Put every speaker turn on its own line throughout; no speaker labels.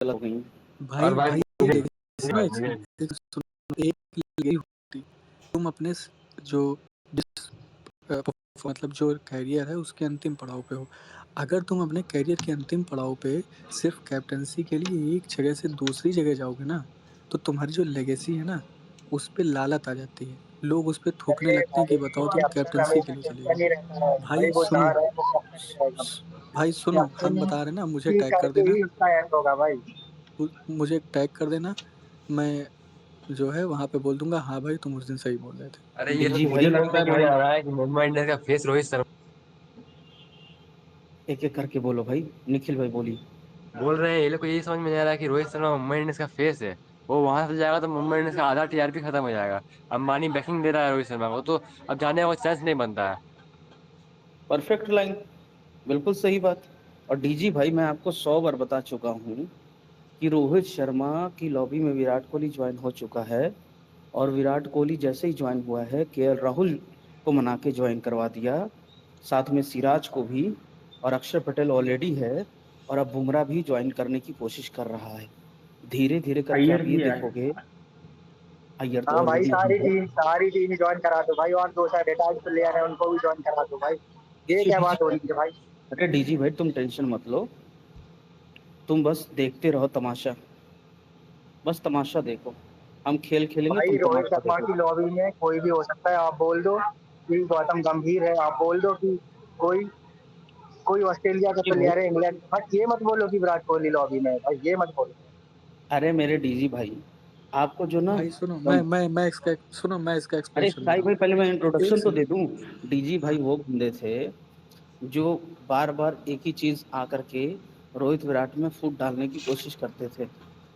हो गई।
भाई
और भाई
भाई
मुझे
सुनो एक
भाई
सेकंड, सुनो एक यही होती, तुम अपने जो मतलब जो कैरियर है उसके अंतिम पड़ाव पे हो। अगर तुम अपने कैरियर के अंतिम पड़ाव पे सिर्फ कैप्टनसी के लिए एक जगह से दूसरी जगह जाओगे ना, तो तुम्हारी जो लेगेसी है ना, उस पे लालत आ जाती है। लोग उस पे थूकने
अरे
लगते हैं कि
भाई
बताओ तुम
कैप्टन
कैप्टनसी के
हमेशा
लिए चले गए।
कैप्टन ही रहता है
भाई
भाई, वो
सुनो,
जहाँ रहे वो कैप्टन ही रहेगा।
भाई सुनो, हम
कैप्टन
बता रहे ना, मुझे
की
टैग कर
करके
देना,
ही उसका एंड होगा भाई।
मुझे टैग कर देना। मैं जो है वहां पे बोल दूंगा, हाँ भाई तुम उस दिन सही बोल रहे थे।
अरे ये
डीजी
तो मुझे
भाई,
लगता है भाई आ रहा है कि मुंबई इंडियंस का फेस रोहित शर्मा।
एक एक करके बोलो भाई। निखिल भाई बोलिए।
बोल रहे हैं ये लोग को, यही समझ में नहीं आ रहा है कि रोहित शर्मा मुंबई इंडियंस का फेस है। वो वहां से जाएगा तो मुंबई इंडियंस का आधा टीआरपी खत्म हो जाएगा। अंबानी बैकिंग दे रहा है रोहित शर्मा को, तो अब जाने का कोई चांस नहीं बनता है।
परफेक्ट लाइन, बिल्कुल सही बात। और डीजी भाई मैं आपको 100 बार बता चुका हूँ कि रोहित शर्मा की लॉबी में विराट कोहली ज्वाइन हो चुका है। और विराट कोहली जैसे ही ज्वाइन हुआ है, केएल राहुल को मना के ज्वाइन करवा दिया, साथ में सिराज को भी। और अक्षर पटेल ऑलरेडी है। और अब बुमराह भी ज्वाइन करने की कोशिश कर रहा है। धीरे धीरे करके
अय्यर
आप ये
भी है।
देखोगे। अय्यर तो
हाँ भाई,
ऑलरेडी
सारी
है।
टीम सारी टीम ज्वाइन करा दो भाई, और दो चार रिटायर्ड प्लेयर है उनको भी ज्वाइन करा दो भाई। ये
डीजी
क्या
डीजी
बात हो रही है भाई।
अरे डीजी भाई तुम टेंशन मत लो। तुम बस देखते रहो तमाशा। बस तमाशा देखो। हम खेल खेलेंगे,
भाई
तुम
रोहित
तमाशा
शर्मा की
देखोगे।
लॉबी में कोई भी हो सकता है, आप बोल दो कि गौतम गंभीर है, आप बोल दो कि कोई कोई ऑस्ट्रेलिया का
जी भाई।
प्लेयर है, इंग्लैंड, बट ये मत बोलो कि विराट कोहली लॉबी में है भाई, ये मत बोलो।
अरे मेरे डीजी भाई, आपको जो ना
भाई सुनो,
कम।
मैं इसका सुनो, मैं इसका
अरे
एक्सप्लेनेशन दे
साई
रहा
भाई, पहले मैं
हूँ, एक
इंट्रोडक्शन तो
सेकंड।
दे दूं। डीजी भाई वो बंदे थे जो बार बार एक ही चीज आकर के रोहित विराट में फूट डालने की कोशिश करते थे।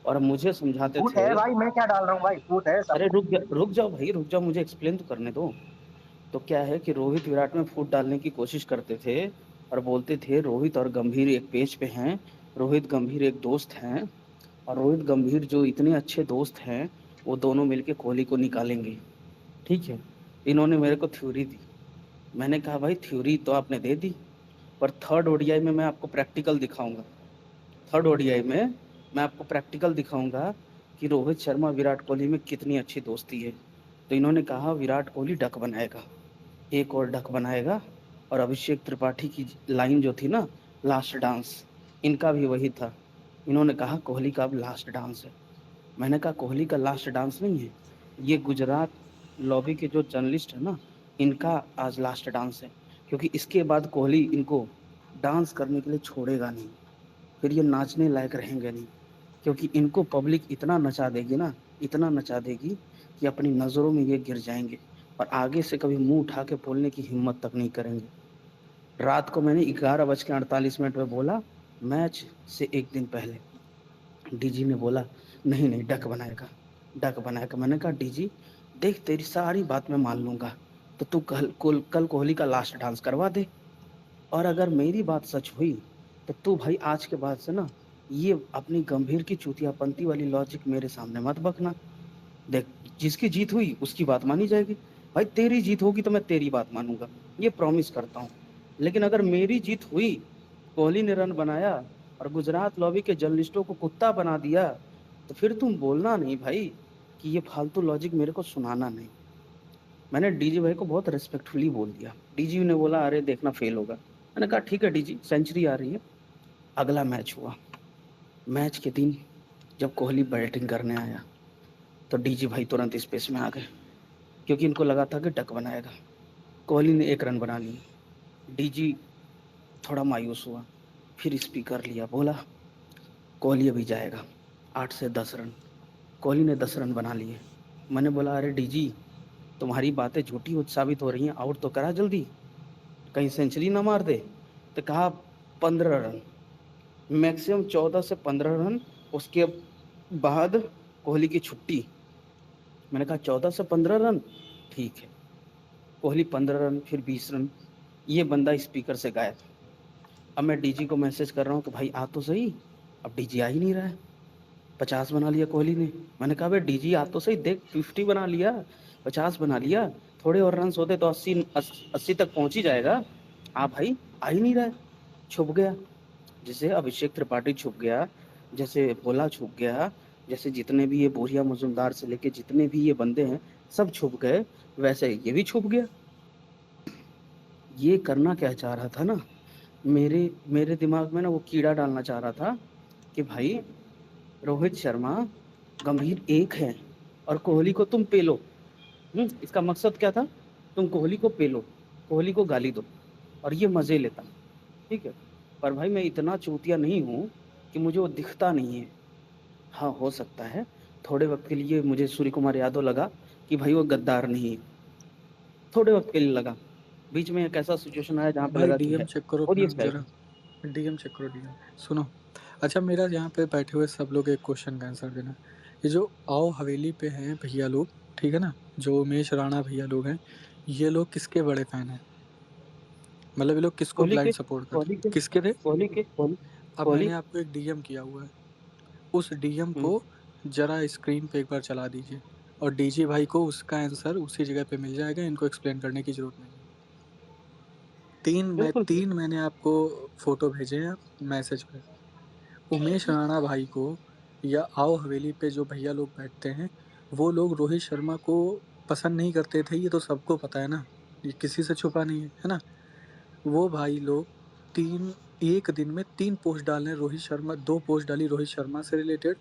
और मुझे समझाते
फूट
थे।
है भाई, मैं क्या डाल रहा हूँ भाई, फूट है सब।
अरे रुक जाओ भाई, रुक जाओ, मुझे एक्सप्लेन तो करने दो। तो क्या है कि रोहित विराट में फूट डालने की कोशिश करते थे। और बोलते थे रोहित और गंभीर एक पेज पे हैं। रोहित गंभीर एक दोस्त हैं। और रोहित गंभीर जो इतने अच्छे दोस्त हैं, वो दोनों मिलके कोहली को निकालेंगे। ठीक है। इन्होंने मेरे को थ्योरी दी। मैंने कहा भाई थ्योरी तो आपने दे दी, पर थर्ड ओडीआई में मैं आपको प्रैक्टिकल दिखाऊंगा। थर्ड ओडीआई में मैं आपको प्रैक्टिकल दिखाऊंगा कि रोहित शर्मा विराट कोहली में कितनी अच्छी दोस्ती है। तो इन्होंने कहा विराट कोहली डक बनाएगा, एक और डक बनाएगा। और अभिषेक त्रिपाठी की लाइन जो थी ना, लास्ट डांस, इनका भी वही था। इन्होंने कहा कोहली का अब लास्ट डांस है। मैंने कहा कोहली का लास्ट डांस नहीं है, ये गुजरात लॉबी के जो जर्नलिस्ट है ना, इनका आज लास्ट डांस है। क्योंकि इसके बाद कोहली इनको डांस करने के लिए छोड़ेगा नहीं। फिर ये नाचने लायक रहेंगे नहीं। क्योंकि इनको पब्लिक इतना नचा देगी ना, इतना नचा देगी कि अपनी नज़रों में ये गिर जाएंगे। और आगे से कभी मुंह उठा के बोलने की हिम्मत तक नहीं करेंगे। रात को मैंने 11:48 में बोला, मैच से एक दिन पहले। डीजी ने बोला नहीं नहीं, डक बनाएगा, डक बनाएगा। मैंने कहा डीजी देख, तेरी सारी बात मैं मान लूंगा, तो तू कल कोहली का लास्ट डांस करवा दे। और अगर मेरी बात सच हुई, तो तू भाई आज के बाद से ना, ये अपनी गंभीर की चूतियापंती वाली लॉजिक मेरे सामने मत बकना। देख, जिसकी जीत हुई उसकी बात मानी जाएगी। भाई तेरी जीत होगी तो मैं तेरी बात मानूंगा, ये प्रॉमिस करता हूँ। लेकिन अगर मेरी जीत हुई, कोहली ने रन बनाया और गुजरात लॉबी के जर्नलिस्टों को कुत्ता बना दिया, तो फिर तुम बोलना नहीं भाई कि ये फालतू लॉजिक मेरे को सुनाना नहीं। मैंने डीजी भाई को बहुत रिस्पेक्टफुली बोल दिया। डीजी ने बोला अरे देखना फेल होगा। मैंने कहा ठीक है डीजी, सेंचुरी आ रही है। अगला मैच हुआ। मैच के दिन जब कोहली बैटिंग करने आया, तो डीजी भाई तुरंत स्पेस में आ गए, क्योंकि इनको लगा था कि डक बनाएगा। कोहली ने एक रन बना लिया। डीजी थोड़ा मायूस हुआ, फिर स्पीकर लिया, बोला कोहली अभी जाएगा 8 से 10 रन। कोहली ने 10 रन बना लिए। मैंने बोला अरे डीजी, तुम्हारी बातें झूठी साबित हो रही हैं, आउट तो करा जल्दी, कहीं सेंचुरी ना मार दे। तो कहा 15 रन, मैक्सिमम 14 से 15 रन। उसके बाद कोहली की छुट्टी। मैंने कहा 14 से 15 रन, ठीक है। कोहली 15 रन, फिर 20 रन। ये बंदा स्पीकर से गायब। अब मैं डीजी को मैसेज कर रहा हूँ कि भाई आ तो सही। अब डीजी आ ही नहीं रहा है। 50 बना लिया कोहली ने। मैंने कहा भाई डीजी आ तो सही, देख 50 बना लिया, 50 बना लिया, थोड़े और रन होते तो 80 तक पहुंच ही जाएगा। भाई आ ही नहीं रहा है। छुप गया। जिसे अभिषेक त्रिपाठी छुप गया, जैसे भोला छुप गया, जैसे जितने भी ये बोरिया मजूमदार से लेके जितने भी ये बंदे हैं सब छुप गए, वैसे ये भी छुप गया। ये करना क्या चाह रहा था ना, मेरे मेरे दिमाग में ना वो कीड़ा डालना चाह रहा था कि भाई रोहित शर्मा गंभीर एक है और कोहली को तुम पेलो। इसका मकसद क्या था, तुम कोहली को पेलो, कोहली को गाली दो और ये मजे लेता, ठीक है। पर भाई मैं इतना चूतिया नहीं हूँ कि मुझे वो दिखता नहीं है। हाँ, हो सकता है थोड़े वक्त के लिए मुझे सूर्य कुमार यादव लगा कि भाई वो गद्दार नहीं है, थोड़े वक्त के लिए लगा। बीच में एक ऐसा सिचुएशन आया जहाँ पे
भाई
लगा कि
डीएम
है,
चेक करो
और ये
अपना
सही
जरा, डीएम चेक करो डीएम। सुनो, अच्छा मेरा यहाँ पे बैठे हुए सब लोग एक क्वेश्चन का आंसर देना। ये जो आओ हवेली पे हैं भैया लोग, ठीक है ना, जो उमेश राणा भैया लोग हैं, ये लोग किसके बड़े फैन हैं? मतलब ये लोग किसको
कोहली के
ब्लाइंड सपोर्ट करते
कोहली
हैं,
के
किसके थे?
कोहली के कोहली
अब
कोहली
मैंने आपको एक डीएम किया हुआ है, उस डीएम
हम्म,
को जरा स्क्रीन पे एक बार चला दीजिए, और डीजी भाई को उसका आंसर उसी जगह पे मिल जाएगा, इनको एक्सप्लेन करने की जरूरत नहीं है।
बिल्कुल।
तीन मैंने आपको फोटो भेजे हैं मैसेज पे। उमेश राणा भाई को, या आओ हवेली पे जो भैया लोग बैठते हैं, वो लोग रोहित शर्मा को पसंद नहीं करते थे, ये तो सबको पता है ना, ये किसी से छुपा नहीं है ना। वो भाई लोग तीन एक दिन में 3 पोस्ट डाले रोहित शर्मा, 2 पोस्ट डाली रोहित शर्मा से रिलेटेड,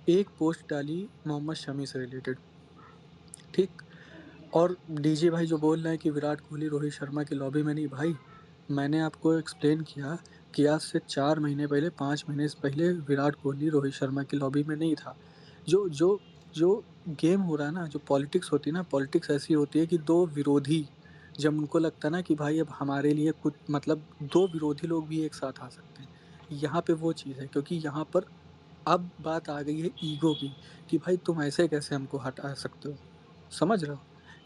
1 पोस्ट डाली मोहम्मद शमी से रिलेटेड, ठीक। और डीजे भाई जो बोल रहे हैं कि विराट कोहली रोहित शर्मा की लॉबी में नहीं, भाई मैंने आपको एक्सप्लेन किया कि आज से 4 महीने पहले, 5 महीने से पहले विराट कोहली रोहित शर्मा की लॉबी में नहीं था। जो जो जो गेम हो रहा है ना, जो पॉलिटिक्स होती है ना, पॉलिटिक्स ऐसी होती है कि दो विरोधी, जब उनको लगता है ना कि भाई अब हमारे लिए कुछ, मतलब दो विरोधी लोग भी एक साथ आ सकते हैं, यहाँ पे वो चीज़ है, क्योंकि यहाँ पर अब बात आ गई है ईगो की, कि भाई तुम ऐसे कैसे हमको हटा सकते हो, समझ रहे हो?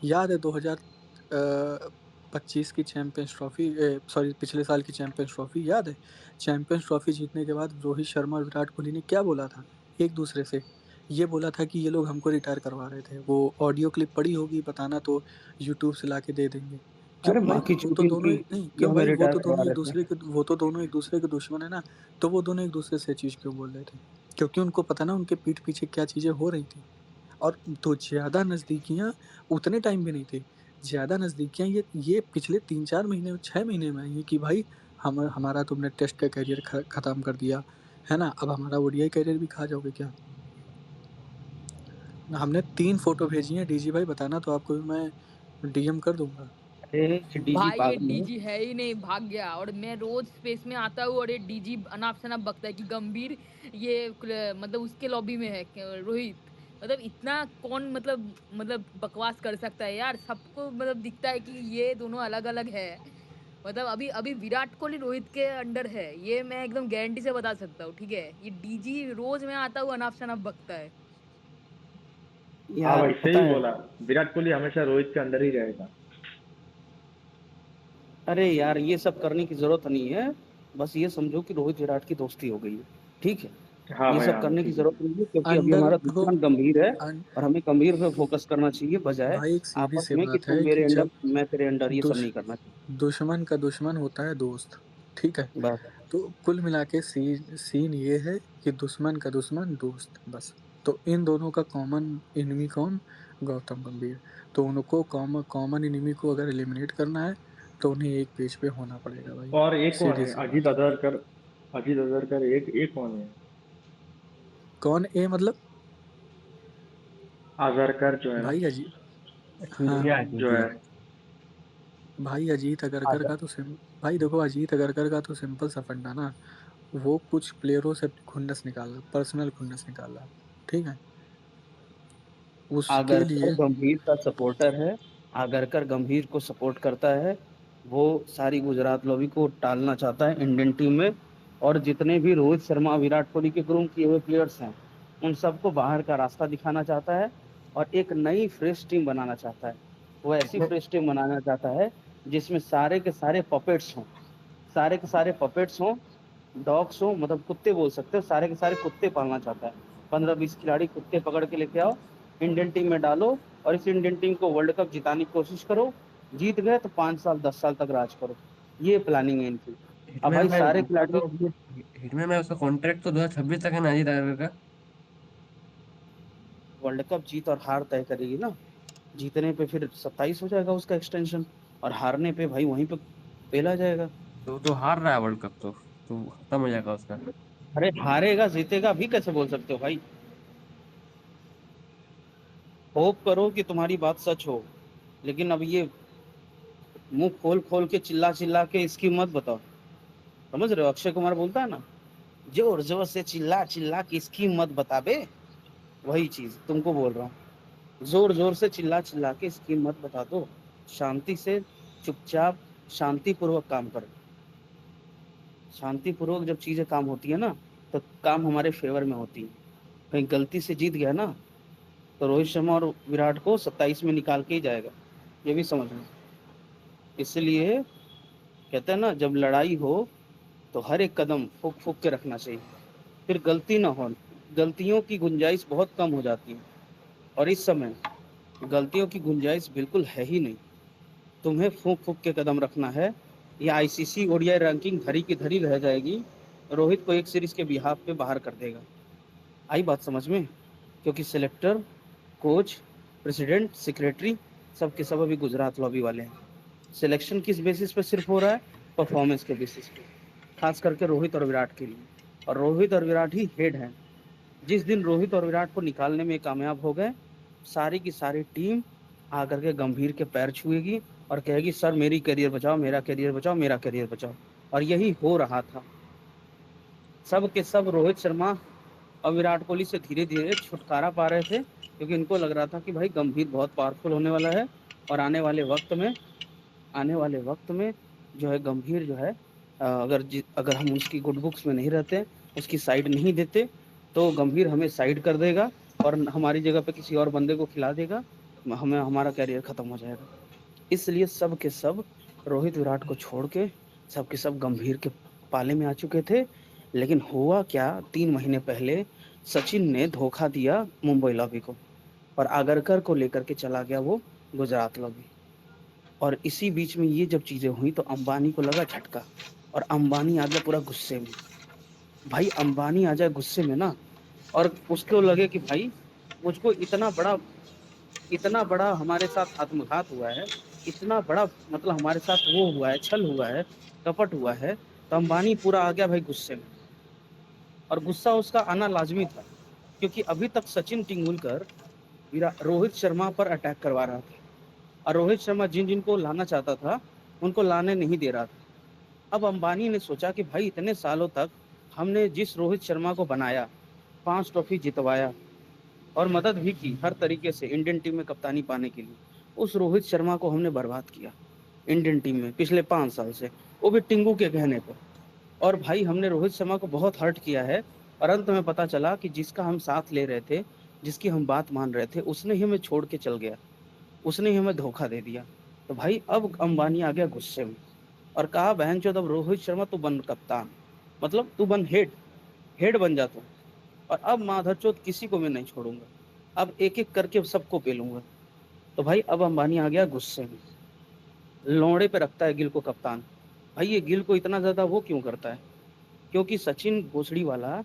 याद है 2025 की चैंपियंस ट्रॉफी, सॉरी पिछले साल की चैंपियंस ट्रॉफी याद है? चैंपियंस ट्रॉफी जीतने के बाद रोहित शर्मा और विराट कोहली ने क्या बोला था एक दूसरे से? ये बोला था कि ये लोग हमको रिटायर करवा रहे थे, वो ऑडियो क्लिप पड़ी होगी, बताना तो यूट्यूब से ला के दे देंगे। क्यों
अरे
भाई,
बाकी
वो तो
चूतियों
दोनों
की
नहीं,
ये
क्यों
हमें
भाई,
रिटायर करवा रहे थे।
वो तो दोनों एक दूसरे के दुश्मन है ना, तो वो दोनों एक दूसरे से चीज क्यों बोल रहे थे? क्योंकि उनको पता ना उनके पीठ पीछे क्या चीजें हो रही थी। और तो ज्यादा नजदीकियां उतने टाइम भी नहीं थी, ज्यादा नजदीकियां ये पिछले 3-4 महीने 6 महीने में आई है कि भाई हमारा तुमने टेस्ट का करियर खत्म कर दिया है ना, अब हमारा ओडीआई करियर भी खा जाओगे क्या? हमने 3 फोटो भेजी हैं डीजी भाई, बताना तो आपको भी मैं डीएम कर दूंगा।
अरे डीजी
भाई ये
पागल है।
डीजी है ही नहीं, भाग गया। और मैं रोज स्पेस में आता हूँ और ये डीजी अनाप शनाप बकता है कि गंभीर ये मतलब उसके लॉबी में है रोहित। मतलब इतना कौन मतलब बकवास कर सकता है यार, सबको मतलब दिखता है कि ये दोनों अलग अलग है। मतलब अभी अभी विराट कोहली रोहित के अंडर है, ये मैं एकदम गारंटी से बता सकता हूँ, ठीक है। ये डीजी रोज मैं आता हूँ अनाप शनाप बकता है।
हाँ
यार
भाई
पता
सही
है,
बोला। विराट कोहली हमेशा रोहित के अंदर ही रहेगा।
अरे यार ये सब करने की जरूरत नहीं है। बस ये समझो कि रोहित विराट की दोस्ती हो गई है, ठीक है।
हाँ
ये
भाई,
सब
हाँ भाई,
करने की
ठीक है
जरूरत
ठीक
नहीं है क्योंकि अभी
अंडर
हमारा
देखो,
दुश्मन गंभीर है
अन,
और हमें गंभीर पे फोकस करना चाहिए, बजाय
भाई एक सीधी
आपस
सी
में कि
बात
तुम
है कि
मेरे अंडर
जब
मैं तेरे अंडर, ये सब
दुश
नहीं करना चाहिए।
दुश्मन का दुश्मन होता है दोस्त, ठीक है।
बस
तो कुल मिला के सीन ये है कि दुश्मन का दुश्मन दोस्त, बस। तो इन दोनों का कॉमन इनमी कौन? गौतम गंभीर। तो उनको कॉमन कॉमन इनमी को अगर एलिमिनेट करना है, तो उन्हें एक पेज पे होना पड़ेगा भाई,
और एक कौन
सीधी
है?
सी
अजीत
बात है।
अजहरकर। अजीत अजहरकर एक कौन है?
कौन ए मतलब?
अजहरकर जो है ना,
भाई हाँ,
जो है।
भाई अजीत अगरकर का तो भाई देखो, अजीत अगरकर का तो सिंपल सा फंडा ना, वो कुछ प्लेयरों से अपनी खुन्नस निकाल रहा, पर्सनल खुन्नस निकाल रहा, ठीक है, उसके
आगरकर
लिए।
गंभीर का सपोर्टर है, आगरकर गंभीर को सपोर्ट करता है। वो सारी गुजरात लॉबी को टालना चाहता है इंडियन टीम में, और जितने भी रोहित शर्मा विराट कोहली के ग्रूम किए हुए प्लेयर्स हैं उन सबको बाहर का रास्ता दिखाना चाहता है और एक नई फ्रेश टीम बनाना चाहता है। वो ऐसी फ्रेश टीम बनाना चाहता है जिसमें सारे के सारे पपेट्स हों, सारे के सारे पपेट्स हों, डॉग्स हों, मतलब कुत्ते बोल सकते हो, सारे के सारे कुत्ते पालना चाहता है। 15-20 खिलाड़ी कुत्ते पकड़ के लेके आओ, इंडियन टीम में डालो और इस इंडियन टीम को वर्ल्ड कप जिताने की कोशिश करो। जीत गए तो 5 साल 10 साल तक राज करो। ये प्लानिंग है इनकी। अब
हिटमैन
भाई
भाई
सारे
उसका
खिलाड़ियों
तो
के लिए
हिटमैन भाई उसका कॉन्ट्रैक्ट तो 2026 तक है ना अजीत अग्रकर का।
वर्ल्ड कप जीत और हार तय करेगी ना। जीतने पे फिर 27 हो जाएगा उसका एक्सटेंशन, और हारने पे भाई वहीं पे पेला जाएगा।
तो हार रहा है वर्ल्ड कप तो खत्म हो जाएगा उसका।
अरे हारेगा जीतेगा भी कैसे बोल सकते हो भाई। होप करो कि तुम्हारी बात सच हो, लेकिन अब ये मुंह खोल खोल के चिल्ला चिल्ला के इसकी मत बताओ। समझ रहे हो, अक्षय कुमार बोलता है ना, जोर जोर से चिल्ला चिल्ला के इसकी मत बता बे। वही चीज तुमको बोल रहा हूँ, जोर जोर से चिल्ला चिल्ला के इसकी मत बता दो। शांति से, चुपचाप, शांतिपूर्वक काम करो। शांतिपूर्वक जब चीजें काम होती है ना, तो काम हमारे फेवर में होती है। कहीं गलती से जीत गया ना, तो रोहित शर्मा और विराट को 27 में निकाल के ही जाएगा, ये भी समझ लो। इसलिए कहते हैं ना, जब लड़ाई हो तो हर एक कदम फूक फूक के रखना चाहिए, फिर गलती ना हो। गलतियों की गुंजाइश बहुत कम हो जाती है, और इस समय गलतियों की गुंजाइश बिल्कुल है ही नहीं। तुम्हें फूक फूक के कदम रखना है, या आईसीसी ओडीआई रैंकिंग धरी की धरी रह जाएगी, रोहित को एक सीरीज के बिहाफ पे बाहर कर देगा। आई बात समझ में? क्योंकि सिलेक्टर, कोच, प्रेसिडेंट, सेक्रेटरी, सब के सब अभी गुजरात लॉबी वाले हैं। सिलेक्शन किस बेसिस पे सिर्फ हो रहा है? परफॉर्मेंस के बेसिस पे, खास करके रोहित और विराट के लिए। और रोहित और विराट ही हेड हैं। जिस दिन रोहित और विराट को निकालने में कामयाब हो गए, सारी की सारी टीम आकर के गंभीर के पैर छुएगी और कहेगी सर मेरी करियर बचाओ, मेरा करियर बचाओ, मेरा करियर बचाओ। और यही हो रहा था। सब के सब रोहित शर्मा और विराट कोहली से धीरे धीरे छुटकारा पा रहे थे, क्योंकि इनको लग रहा था कि भाई गंभीर बहुत पावरफुल होने वाला है, और आने वाले वक्त में जो है गंभीर जो है, अगर हम उसकी गुड बुक्स में नहीं रहते, उसकी साइड नहीं देते, तो गंभीर हमें साइड कर देगा और हमारी जगह पे किसी और बंदे को खिला देगा, हमें हमारा कैरियर खत्म हो जाएगा। इसलिए सब के सब रोहित विराट को छोड़ के सब के सब गंभीर के पाले में आ चुके थे। लेकिन हुआ क्या, 3 महीने पहले सचिन ने धोखा दिया मुंबई लॉबी को, और आगरकर को लेकर के चला गया वो गुजरात लॉबी। और इसी बीच में ये जब चीजें हुई तो अंबानी को लगा झटका, और अंबानी आ गया पूरा गुस्से में। भाई अंबानी आ जाए गुस्से में ना, और उसको लगे कि भाई मुझको इतना बड़ा हमारे साथ आत्मघात हुआ है, इतना बड़ा मतलब हमारे साथ वो हुआ है, छल हुआ है, कपट हुआ है, तो अंबानी पूरा आ गया भाई गुस्से में। और गुस्सा उसका आना लाजमी था, क्योंकि अभी तक सचिन तेंदुलकर रोहित शर्मा पर अटैक करवा रहा था, और रोहित शर्मा जिन जिनको लाना चाहता था उनको लाने नहीं दे रहा था। अब अंबानी ने सोचा कि भाई इतने सालों तक हमने जिस रोहित शर्मा को बनाया, 5 ट्रॉफी जितवाया, और मदद भी की हर तरीके से इंडियन टीम में कप्तानी पाने के लिए, उस रोहित शर्मा को हमने बर्बाद किया इंडियन टीम में पिछले 5 साल से, वो भी टिंगू के कहने पर। और भाई हमने रोहित शर्मा को बहुत हर्ट किया है, और अंत में पता चला कि जिसका हम साथ ले रहे थे, जिसकी हम बात मान रहे थे, उसने ही हमें छोड़ के चल गया, उसने ही हमें धोखा दे दिया। तो भाई अब अंबानी आ गया गुस्से में, और कहा बहन चोद अब रोहित शर्मा तू बन कप्तान, मतलब तू बन हेड, हेड बन जा तू, और अब माधर चोद किसी को मैं नहीं छोड़ूंगा, अब एक एक करके सबको पेलूंगा। तो भाई अब अंबानी आ गया गुस्से में, लोड़े पे रखता है गिल को कप्तान। भाई ये गिल को इतना ज्यादा वो क्यों करता है? क्योंकि सचिन भोसड़ी वाला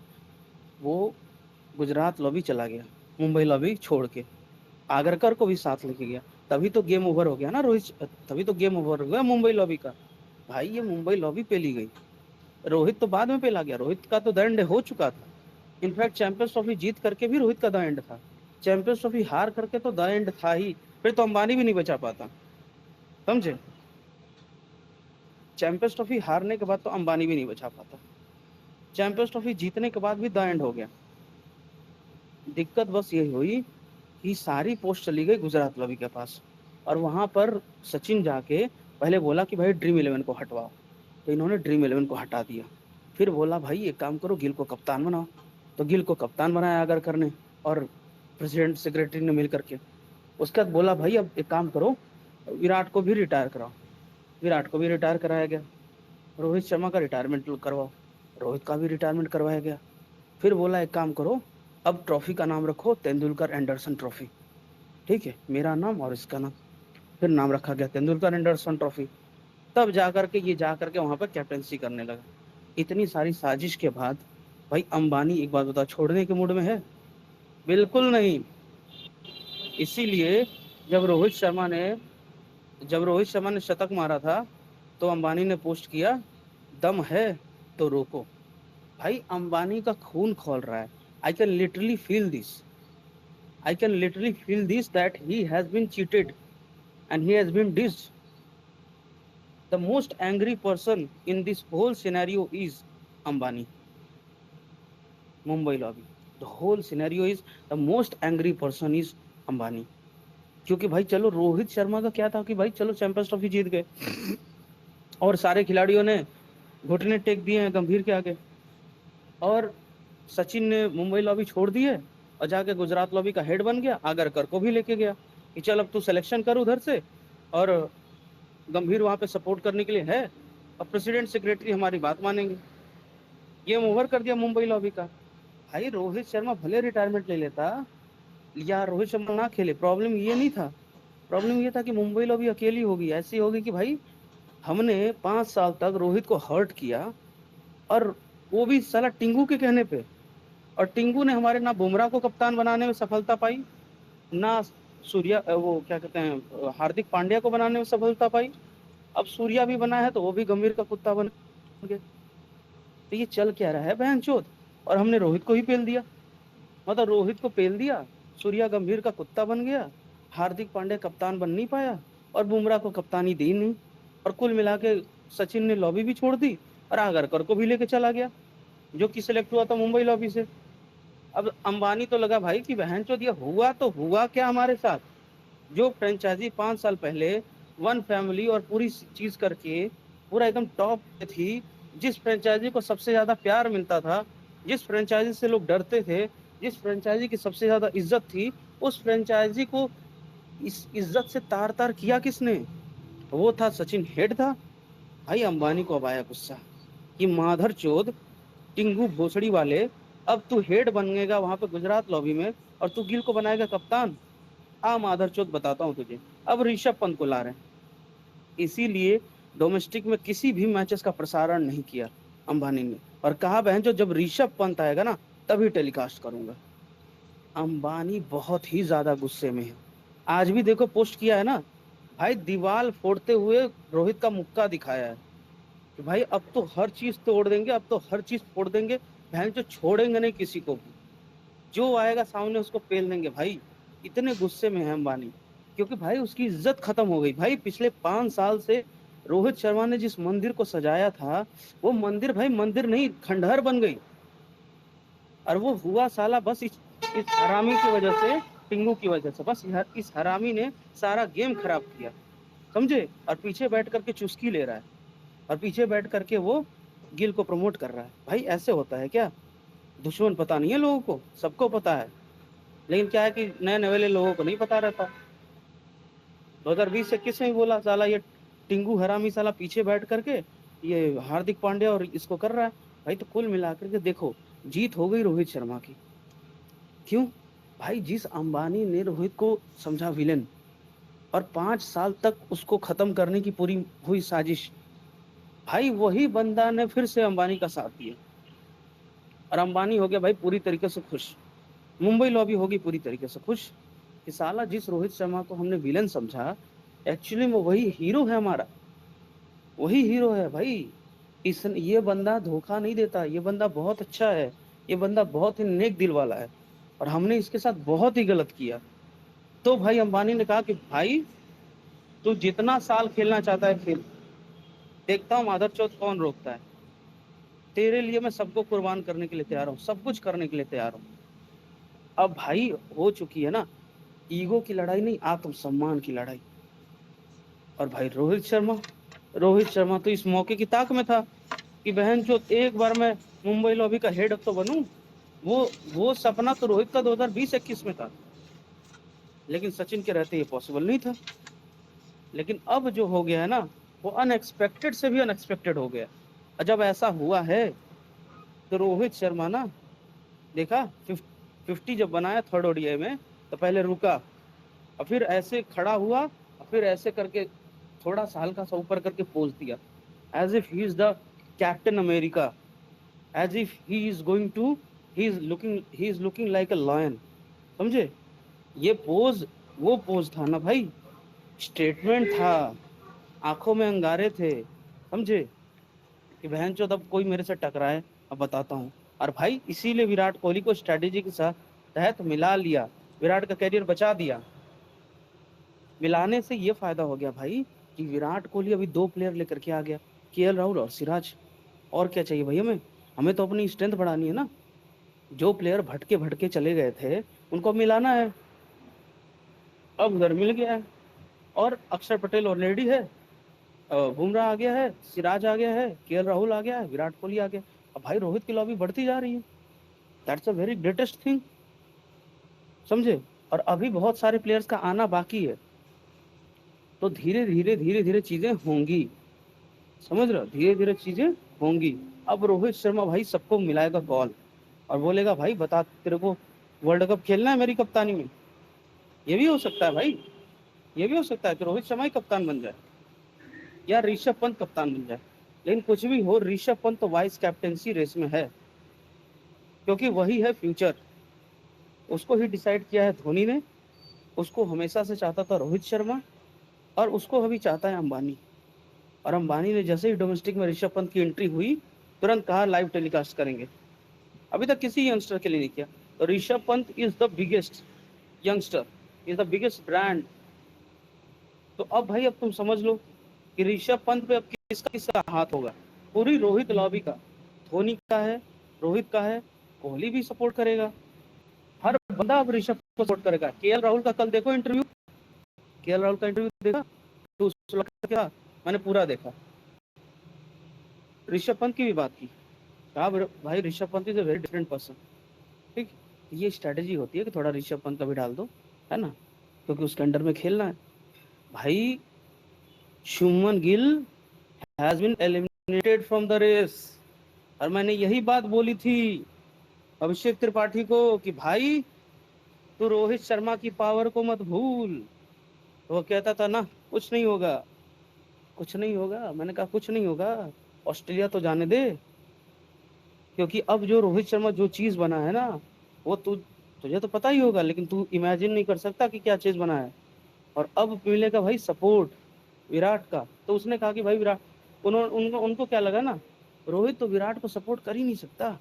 वो गुजरात लॉबी चला गया, मुंबई लॉबी छोड़ के, आगरकर को भी साथ लेके गया। तभी तो गेम ओवर हो गया ना रोहित, तभी तो गेम ओवर हो गया मुंबई लॉबी का। भाई ये मुंबई लॉबी पेली गई, रोहित तो बाद में पेला गया, रोहित का तो द एंड हो चुका था। इनफैक्ट चैंपियंस ट्रॉफी जीत करके भी रोहित का द एंड था, चैंपियंस ट्रॉफी हार करके तो द एंड था ही, फिर तो अंबानी भी नहीं बचा पाता, समझे? चैंपियंस ट्रॉफी हारने के बाद तो अंबानी भी नहीं बचा पाता, चैंपियंस ट्रॉफी जीतने के बाद भी द एंड हो गया। दिक्कत बस यही हुई कि सारी पोस्ट चली गई गुजरात लॉबी के पास, और वहां पर सचिन जाके पहले बोला कि भाई ड्रीम 11 को हटवाओ, तो इन्होंने ड्रीम 11 को हटा दिया। फिर बोला भाई एक काम करो, गिल को कप्तान बनाओ, तो गिल को कप्तान बनाया आगरकर ने और प्रेसिडेंट सेक्रेटरी ने मिल करके। उसके बाद बोला भाई अब एक काम करो, विराट को भी रिटायर कराओ, विराट को भी रिटायर कराया गया। रोहित शर्मा का रिटायरमेंट करवाओ, रोहित का भी रिटायरमेंट करवाया गया। फिर बोला एक काम करो, अब ट्रॉफी का नाम रखो तेंदुलकर एंडरसन ट्रॉफी, ठीक है, मेरा नाम और इसका नाम। फिर नाम रखा गया तेंदुलकर एंडरसन ट्रॉफी। तब जाकर के ये जाकर के वहां पर कैप्टनसी करने लगा। इतनी सारी साजिश के बाद भाई अंबानी एक बात बताओ छोड़ने के मूड में है? बिल्कुल नहीं। इसीलिए जब रोहित शर्मा ने शतक मारा था तो अंबानी ने पोस्ट किया, दम है तो रोको। भाई अंबानी का खून खौल रहा है। I can literally feel this that he has been cheated and he has been dissed. The most angry person in this whole scenario is Ambani. Mumbai lobby. The whole scenario is the most angry person is Ambani. क्योंकि भाई चलो रोहित शर्मा का क्या था कि भाई चलो champions trophy जीत गए और सारे खिलाड़ियों ने घुटने टेक दिए हैं गंभीर के आगे, और सचिन ने मुंबई लॉबी छोड़ दी है और जाके गुजरात लॉबी का हेड बन गया, आगरकर को भी लेके गया कि चल अब तू सिलेक्शन कर उधर से, और गंभीर वहां पे सपोर्ट करने के लिए है, और प्रेसिडेंट सेक्रेटरी हमारी बात मानेंगे। गेम ओवर कर दिया मुंबई लॉबी का। भाई रोहित शर्मा भले रिटायरमेंट ले लेता या रोहित शर्मा ना खेले, प्रॉब्लम ये नहीं था। प्रॉब्लम ये था कि मुंबई लॉबी अकेली होगी, ऐसी होगी कि भाई हमने 5 साल तक रोहित को हर्ट किया, और वो भी साला टिंगू के कहने पे, और टिंगू ने हमारे ना बुमराह को कप्तान बनाने में सफलता पाई, ना वो क्या कहते हैं हार्दिक पांड्या को बनाने में सफलता पाई। अब सूर्या भी बना है तो वो भी गंभीर का कुत्ता बन गया। तो ये चल क्या रहा है बहनचोद? और हमने रोहित को ही पेल दिया, मतलब रोहित को पेल दिया, सूर्या गंभीर का कुत्ता बन गया, हार्दिक पांड्या कप्तान बन नहीं पाया, और बुमराह को कप्तानी दी नहीं, और कुल मिला के सचिन ने लॉबी भी छोड़ दी और आगरकर को भी लेके चला गया जो कि सिलेक्ट हुआ था मुंबई लॉबी से। अब अंबानी तो लगा भाई कि बहनचोद ये हुआ तो हुआ क्या हमारे साथ? जो फ्रेंचाइजी 5 साल पहले वन फैमिली और पूरी चीज करके पूरा एकदम टॉप पे थी, जिस फ्रेंचाइजी को सबसे ज्यादा प्यार मिलता था, जिस फ्रेंचाइजी से लोग डरते थे, जिस फ्रेंचाइजी की सबसे ज्यादा इज्जत थी, उस फ्रेंचाइजी को इस इज्जत से तार तार किया किसने? वो था सचिन, हेड था। भाई अंबानी को अब आया गुस्सा कि माधर चोद टिंगू भोसड़ी वाले, अब तू हेड बनेगा वहां पे गुजरात लॉबी में और तू गिल को बनाएगा कप्तान। माधर चोद बताता हूँ तुझे, अब ऋषभ पंत को ला रहे हैं। इसीलिए डोमेस्टिक में किसी भी मैचेस का प्रसारण नहीं किया अंबानी ने, और कहा बहन जो जब ऋषभ पंत आएगा ना तभी टेलीकास्ट करूंगा। अंबानी बहुत ही ज्यादा गुस्से में है। आज भी देखो पोस्ट किया है ना भाई, दीवार फोड़ते हुए रोहित का मुक्का दिखाया है कि भाई अब तो हर चीज तोड़ देंगे, अब तो हर चीज फोड़ देंगे, बहन जो छोड़ेंगे नहीं किसी को भी, जो आएगा सामने उसको पेल देंगे। भाई इतने गुस्से में है अंबानी, क्योंकि भाई उसकी इज्जत खत्म हो गई। भाई पिछले 5 साल से रोहित शर्मा ने जिस मंदिर को सजाया था, वो मंदिर भाई मंदिर नहीं खंडहर बन गई, और वो हुआ साला बस इस हरामी की वजह से, टिंगू की वजह से। बस इस हरामी ने सारा गेम खराब किया, समझे? और पीछे बैठ करके चुस्की ले रहा है, और पीछे बैठ करके वो गिल को प्रमोट कर रहा है। भाई ऐसे होता है क्या? दुश्मन पता नहीं है लोगों को, सबको पता है, लेकिन क्या है कि नए नवेले लोगों को नहीं पता रहता। 2020-21 में बोला साला ये टिंगू हरामी साला पीछे बैठ करके ये हार्दिक पांड्या और इसको कर रहा है। भाई तो कुल मिलाकर के देखो, जीत हो गई रोहित शर्मा की। क्यों भाई? जिस अंबानी ने रोहित को समझा विलेन और 5 साल तक उसको खत्म करने की पूरी हुई साजिश, भाई वही बंदा ने फिर से अंबानी का साथ दिया, और अंबानी हो गया भाई पूरी तरीके से खुश। मुंबई लॉबी होगी पूरी तरीके से खुश कि साला जिस रोहित शर्मा को हमने विलेन समझा, एक्चुअली में वही हीरो है हमारा, वही हीरो है भाई। ये बंदा धोखा नहीं देता, ये बंदा बहुत अच्छा है, ये बंदा बहुत ही नेक दिल वाला है, और हमने इसके साथ बहुत ही गलत किया। तो भाई अंबानी ने कहा कि भाई तू जितना साल खेलना चाहता है खेल, देखता हूँ माधर चौथ कौन रोकता है। तेरे लिए मैं सबको कुर्बान करने के लिए तैयार हूँ, सब कुछ करने के लिए तैयार हूँ। अब भाई हो चुकी है ना ईगो की लड़ाई, नहीं आत्मसम्मान की लड़ाई। और भाई रोहित शर्मा तो इस मौके की ताक में था कि बहन जो एक बार मैं मुंबई लॉबी का हेड तो बनूं। वो सपना तो रोहित का 2020-21 में था, लेकिन सचिन के रहते ये पॉसिबल नहीं था। लेकिन अब जो हो गया है ना, वो अनएक्सपेक्टेड से भी अनएक्सपेक्टेड हो गया। और जब ऐसा हुआ है तो रोहित शर्मा ना देखा 50 जब बनाया थर्ड ओडीआई में, तो पहले रुका और फिर ऐसे खड़ा हुआ और फिर ऐसे करके थोड़ा सा हल्का सा ऊपर करके पोज दिया, as if he is the Captain America, as if he is going to, he is looking like a lion. समझे? ये पोज वो पोज था ना भाई, स्टेटमेंट था, आंखों में अंगारे थे। समझे कि बहन चोद अब कोई मेरे से टकराए, अब बताता हूँ। और भाई इसीलिए विराट कोहली को स्ट्रेटेजी के साथ तहत मिला लिया, विराट का कैरियर बचा दिया। मिलाने से ये फायदा हो गया भाई कि विराट कोहली अभी 2 प्लेयर लेकर के आ गया, केएल राहुल और सिराज। और क्या चाहिए भाई हमें? हमें तो अपनी स्ट्रेंथ बढ़ानी है ना। जो प्लेयर भटके भटके चले गए थे उनको मिलाना है, अब उधर मिल गया है। और अक्षर पटेल ऑलरेडी है, बुमराह आ गया है, सिराज आ गया है, केएल राहुल आ गया है, विराट कोहली आ गया। अब भाई रोहित की लॉबी बढ़ती जा रही है, that's a very greatest thing. समझे? और अभी बहुत सारे प्लेयर्स का आना बाकी है, तो धीरे धीरे चीजें होंगी। समझ रहे हो? धीरे धीरे चीजें होंगी। अब रोहित शर्मा भाई सबको मिलाएगा कॉल और बोलेगा भाई बता तेरे को वर्ल्ड कप खेलना है मेरी कप्तानी में। ये भी हो सकता है भाई, ये भी हो सकता है कि रोहित शर्मा ही कप्तान बन जाए या ऋषभ पंत कप्तान बन जाए। लेकिन कुछ भी हो, ऋषभ पंत तो वाइस कैप्टेंसी रेस में है, क्योंकि वही है फ्यूचर। उसको ही डिसाइड किया है धोनी ने, उसको हमेशा से चाहता था रोहित शर्मा, और उसको अभी चाहता है अंबानी। और अंबानी ने जैसे ही डोमेस्टिक में ऋषभ पंत की एंट्री हुई, तुरंत कहा लाइव टेलीकास्ट करेंगे। अभी तक किसी यंगस्टर के लिए नहीं किया। तो Rishabh Pant is the biggest youngster, is the biggest brand. तो अब भाई अब तुम समझ लो कि ऋषभ पंत पे अब किसका किसका हाथ होगा। पूरी रोहित लॉबी का, धोनी का है, रोहित का है, कोहली भी सपोर्ट करेगा, हर बंदा अब ऋषभ को सपोर्ट करेगा। केएल राहुल का कल देखो इंटरव्यू, केएल राहुल का इंटरव्यू देखा तो क्या, मैंने पूरा देखा। ऋषभ पंत की भी बात की, कहा भाई Rishabh Pant is a very different person. ठीक, ये स्ट्रेटेजी होती है कि थोड़ा ऋषभ पंत का भी डाल दो, है ना, क्योंकि उसके अंडर में खेलना है। भाई Shubman Gill has been eliminated from the race, और मैंने यही बात बोली थी अभिषेक त्रिपाठी को कि भाई तू रोहित शर्मा की पावर को मत भूल। तो वो कहता था ना कुछ नहीं होगा, कुछ नहीं होगा। मैंने कहा कुछ नहीं होगा, ऑस्ट्रेलिया तो जाने दे, क्योंकि अब जो रोहित शर्मा जो चीज बना है ना, वो तुझे तो पता ही होगा, लेकिन तू इमेजिन नहीं कर सकता कि क्या चीज बना है। और अब मिलेगा भाई सपोर्ट विराट का। तो उसने कहा कि भाई विराट, उनको क्या लगा ना, रोहित तो विराट को सपोर्ट कर ही नहीं सकता,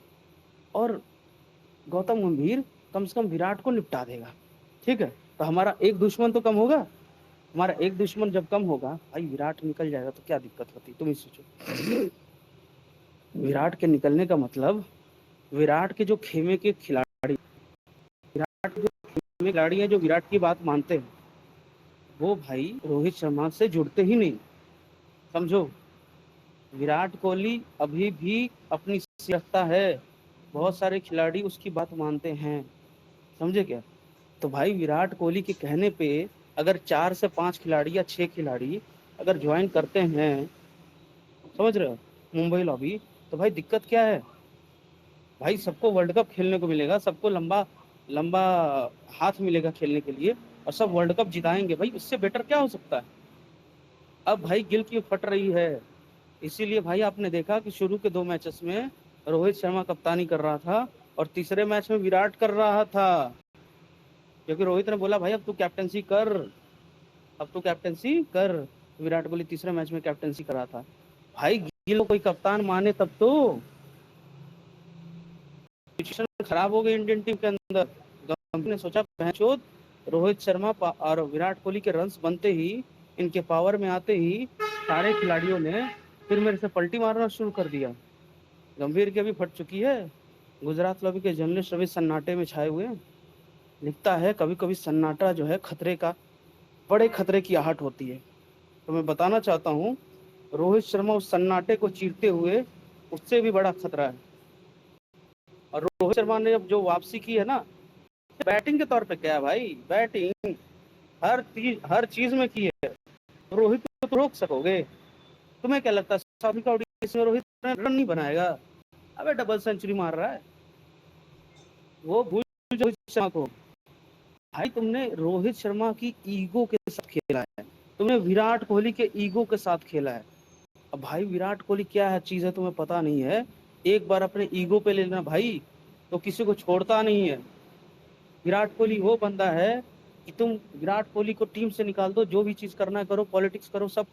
और गौतम गंभीर कम से कम विराट को निपटा देगा। ठीक है, तो हमारा एक दुश्मन तो कम होगा। हमारा एक दुश्मन जब कम होगा भाई, विराट निकल जाएगा तो क्या दिक्कत होती, तुम ही सोचो। विराट के निकलने का मतलब, विराट के जो खेमे के खिलाड़ी, विराट के जो खेमे खिलाड़ी हैं जो विराट की बात मानते हैं, वो भाई रोहित शर्मा से जुड़ते ही नहीं। समझो, विराट कोहली अभी भी अपनी रखता है, बहुत सारे खिलाड़ी उसकी बात मानते हैं। समझे क्या? तो भाई विराट कोहली के कहने पे अगर 4 से 5 खिलाड़ी या 6 खिलाड़ी अगर ज्वाइन करते हैं, समझ रहे हो, मुंबई लॉबी, तो भाई दिक्कत क्या है भाई? सबको वर्ल्ड कप खेलने को मिलेगा, सबको लंबा लंबा हाथ मिलेगा खेलने के लिए, और सब वर्ल्ड कप जिताएंगे। भाई इससे बेटर क्या हो सकता है? अब भाई गिल की फट रही है, इसीलिए भाई आपने देखा कि शुरू के 2 मैचेस में रोहित शर्मा कप्तानी कर रहा था और तीसरे मैच में विराट कर रहा था, क्योंकि रोहित ने बोला भाई अब तू कैप्टनसी कर, अब तू कैप्टनसी कर। विराट कोहली तीसरे मैच में कैप्टनसी कर रहा था। भाई गिल कोई कप्तान माने तब तो। सिचुएशन खराब हो गई इंडियन टीम के अंदर। गंभीर ने सोचा पहचोद रोहित शर्मा और विराट कोहली के रन्स बनते ही, इनके पावर में आते ही सारे खिलाड़ियों ने फिर मेरे से पलटी मारना शुरू कर दिया। गंभीर की अभी फट चुकी है। गुजरात लॉबी के जर्नलिस्ट अभी सन्नाटे में छाए हुए हैं। लिखता है कभी कभी सन्नाटा जो है खतरे का, बड़े खतरे की आहट होती है। तो मैं बताना चाहता हूँ, रोहित शर्मा उस सन्नाटे को चीरते हुए उससे भी बड़ा खतरा है। और रोहित शर्मा ने अब जो वापसी की है ना, बैटिंग के तौर पे क्या है भाई, बैटिंग हर चीज में की है। रोहित को तो रोक सकोगे? तुम्हें क्या लगता है साउथ अफ्रीका ओडीआई में रोहित रन नहीं बनाएगा? अबे डबल सेंचुरी मार रहा है वो, भूल रोहित शर्मा को। भाई तुमने रोहित शर्मा की ईगो के साथ खेला है, तुमने विराट कोहली के ईगो के साथ खेला है। अब भाई विराट कोहली क्या है चीज है तुम्हें पता नहीं है, एक बार अपने ईगो पे ले लेना भाई तो किसी को छोड़ता नहीं है। विराट कोहली वो बंदा है कि तुम विराट कोहली को टीम से निकाल दो, जो भी चीज करना है करो, पॉलिटिक्स करो, सब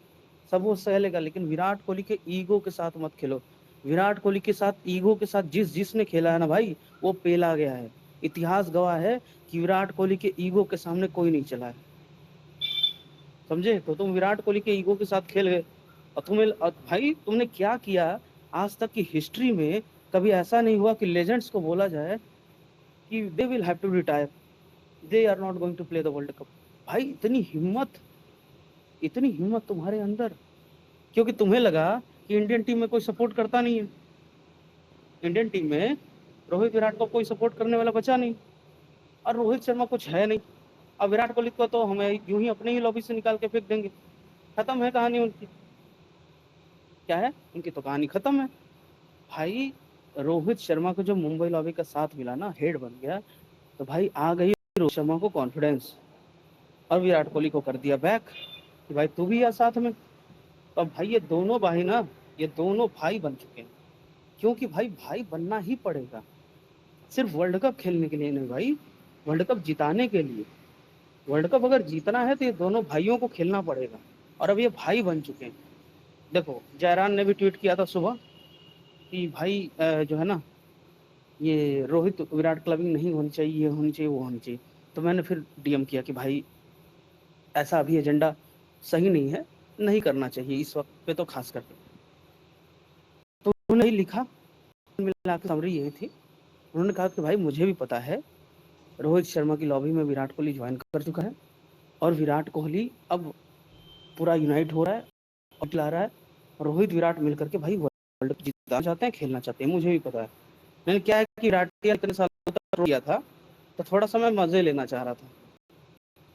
वो सह लेगा, लेकिन विराट कोहली के ईगो के साथ मत खेलो। विराट कोहली के साथ ईगो के साथ जिसने खेला है ना भाई, वो पेला गया है। इतिहास गवाह है कि विराट कोहली के ईगो के सामने कोई नहीं चला है, समझे? तो तुम विराट कोहली के ईगो के साथ खेल गए और भाई तुमने क्या किया, आज तक की हिस्ट्री में कभी ऐसा नहीं हुआ कि लेजेंड्स को बोला जाए कि they will have to retire, they are not going to play the World Cup. भाई इतनी हिम्मत तुम्हारे अंदर, क्योंकि तुम्हें लगा कि इंडियन टीम में कोई सपोर्ट करता नहीं है। इंडियन टीम में रोहित विराट को कोई सपोर्ट करने वाला बचा नहीं, और रोहित शर्मा कुछ है नहीं। अब विराट कोहली को तो हमें यूं ही अपने ही लॉबी से निकाल के फेंक देंगे, खत्म है कहानी उनकी। क्या है उनकी तो कहानी खत्म है। भाई रोहित शर्मा को जो मुंबई लॉबी का साथ मिला ना, हेड बन गया, तो भाई आ गई रोहित शर्मा को कॉन्फिडेंस, और विराट कोहली को कर दिया बैक कि भाई तू भी आ साथ में। तो भाई ये दोनों भाई बन चुके हैं, क्योंकि भाई बनना ही पड़ेगा, सिर्फ वर्ल्ड कप खेलने के लिए नहीं भाई, वर्ल्ड कप जिताने के लिए। वर्ल्ड कप अगर जीतना है तो ये दोनों भाइयों को खेलना पड़ेगा, और अब ये भाई बन चुके हैं। देखो जयरान ने भी ट्वीट किया था सुबह कि भाई जो है ना, ये रोहित विराट क्लबिंग नहीं होनी चाहिए, ये होनी चाहिए, वो होनी चाहिए। तो मैंने फिर डीएम किया कि भाई ऐसा अभी एजेंडा सही नहीं है, नहीं करना चाहिए इस वक्त पे तो खास करके। तो उन्होंने लिखा, मिला के समरी यही थी, उन्होंने कहा कि भाई मुझे भी पता है रोहित शर्मा की लॉबी में विराट कोहली ज्वाइन कर चुका है, और विराट कोहली अब पूरा यूनाइट हो रहा है और खिला रहा है, रोहित विराट मिलकर के भाई वर्ल्ड कप जीतना चाहते हैं, खेलना चाहते हैं, मुझे भी पता है। मैंने क्या है कि विराट इतने साल तक किया था तो थोड़ा सा मैं मजे लेना चाह रहा था,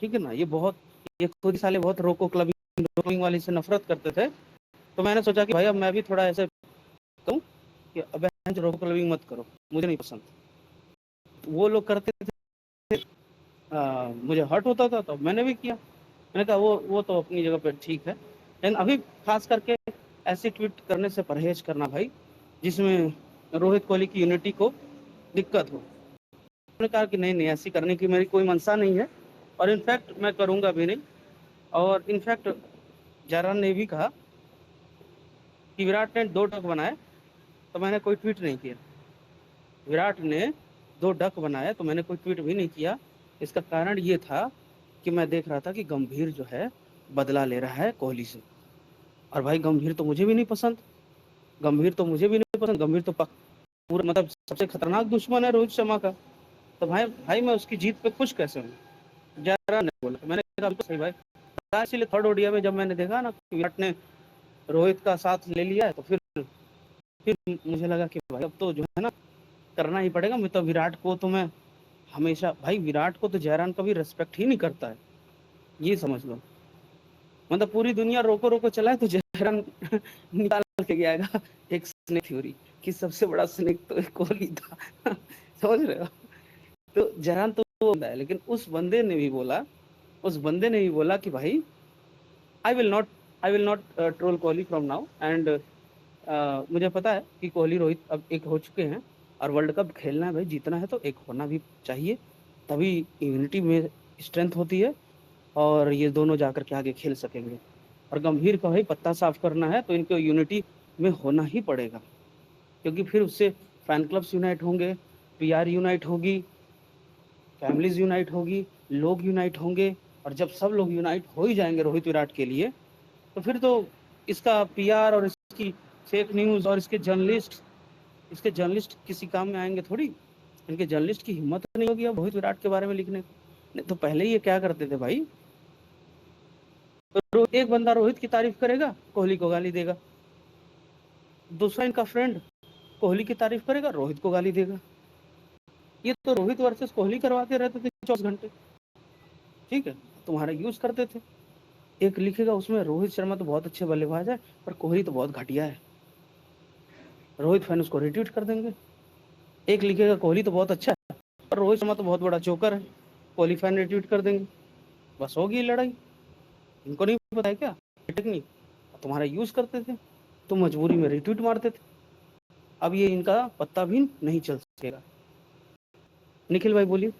ठीक है ना। ये खुद साले बहुत रोको क्लबिंग वाली से नफरत करते थे, तो मैंने सोचा कि भाई अब मैं भी थोड़ा ऐसे कहूँ कि अब रोको क्लबिंग मत करो, मुझे नहीं पसंद। वो लोग करते थे, मुझे हर्ट होता था, तो मैंने भी किया। मैंने कहा वो तो अपनी जगह पे ठीक है, लेकिन अभी खास करके ऐसे ट्वीट करने से परहेज करना भाई जिसमें रोहित कोहली की यूनिटी को दिक्कत हो। उन्होंने कहा कि नहीं ऐसी करने की मेरी कोई मंशा नहीं है, और इनफैक्ट मैं करूंगा भी नहीं। और इनफैक्ट जयरान ने भी कहा कि विराट ने 2 डक बनाए तो मैंने कोई ट्वीट नहीं किया। विराट ने 2 डक बनाए तो मैंने कोई ट्वीट भी नहीं किया। इसका कारण ये था कि मैं देख रहा था कि गंभीर जो है बदला ले रहा है कोहली से, और भाई गंभीर तो मुझे भी नहीं पसंद, गंभीर तो पूरा मतलब सबसे खतरनाक दुश्मन है रोहित शर्मा का। तो भाई मैं उसकी जीत पे खुश कैसे हूँ? जयरान ने बोला, मैंने कहा सही भाई। इसीलिए 3rd ओडीआई में जब मैंने देखा ना कि विराट ने रोहित का साथ ले लिया है, तो फिर मुझे लगा कि भाई अब तो जो है ना करना ही पड़ेगा। मैं तो विराट को तो मैं हमेशा भाई, विराट को तो जयरान कभी रिस्पेक्ट ही नहीं करता है, ये समझ लो। मतलब पूरी दुनिया रोको चलाए तो जयरान निकाल के गया एक स्नेक थ्योरी कि सबसे बड़ा स्नेक तो कोहली था समझ रहे हो? तो जयरान तो बंदा है, लेकिन उस बंदे ने भी बोला कि भाई I will not troll Kohli from now, and मुझे पता है कि कोहली रोहित अब एक हो चुके हैं, और वर्ल्ड कप खेलना है भाई, जीतना है तो एक होना भी चाहिए, तभी यूनिटी में स्ट्रेंथ होती है, और ये दोनों जाकर के आगे खेल सकेंगे। और गंभीर का भाई पत्ता साफ करना है तो इनको यूनिटी में होना ही पड़ेगा, क्योंकि फिर उससे फैन क्लब्स यूनाइट होंगे, पीआर यूनाइट होगी, फैमिलीज यूनाइट होगी, लोग यूनाइट होंगे, और जब सब लोग यूनाइट हो ही जाएंगे रोहित विराट के लिए, तो फिर तो इसका पीआर और इसकी फेक न्यूज़ और इसके जर्नलिस्ट किसी काम में आएंगे थोड़ी। इनके जर्नलिस्ट की हिम्मत नहीं होगी अब रोहित विराट के बारे में लिखने। नहीं तो पहले ये क्या करते थे भाई, तो एक बंदा रोहित की तारीफ करेगा, कोहली को गाली देगा, दूसरा इनका फ्रेंड कोहली की तारीफ करेगा, रोहित को गाली देगा। ये तो रोहित वर्सेस कोहली करवाते रहते थे 24 घंटे, ठीक है, तुम्हारा यूज करते थे। एक लिखेगा उसमें रोहित शर्मा तो बहुत अच्छे बल्लेबाज है पर कोहली तो बहुत घटिया है, रोहित फैन उसको रिट्वीट कर देंगे। एक लिखेगा कोहली तो बहुत अच्छा है पर रोहित शर्मा तो बहुत बड़ा जोकर है, कोहली फैन रिट्वीट कर देंगे, बस होगी लड़ाई। इनको नहीं पता है क्या टेक्निक? तुम्हारा यूज करते थे, तुम मजबूरी में रिट्वीट मारते थे, अब ये इनका पत्ता भी नहीं चल सकेगा। निखिल भाई बोलिए।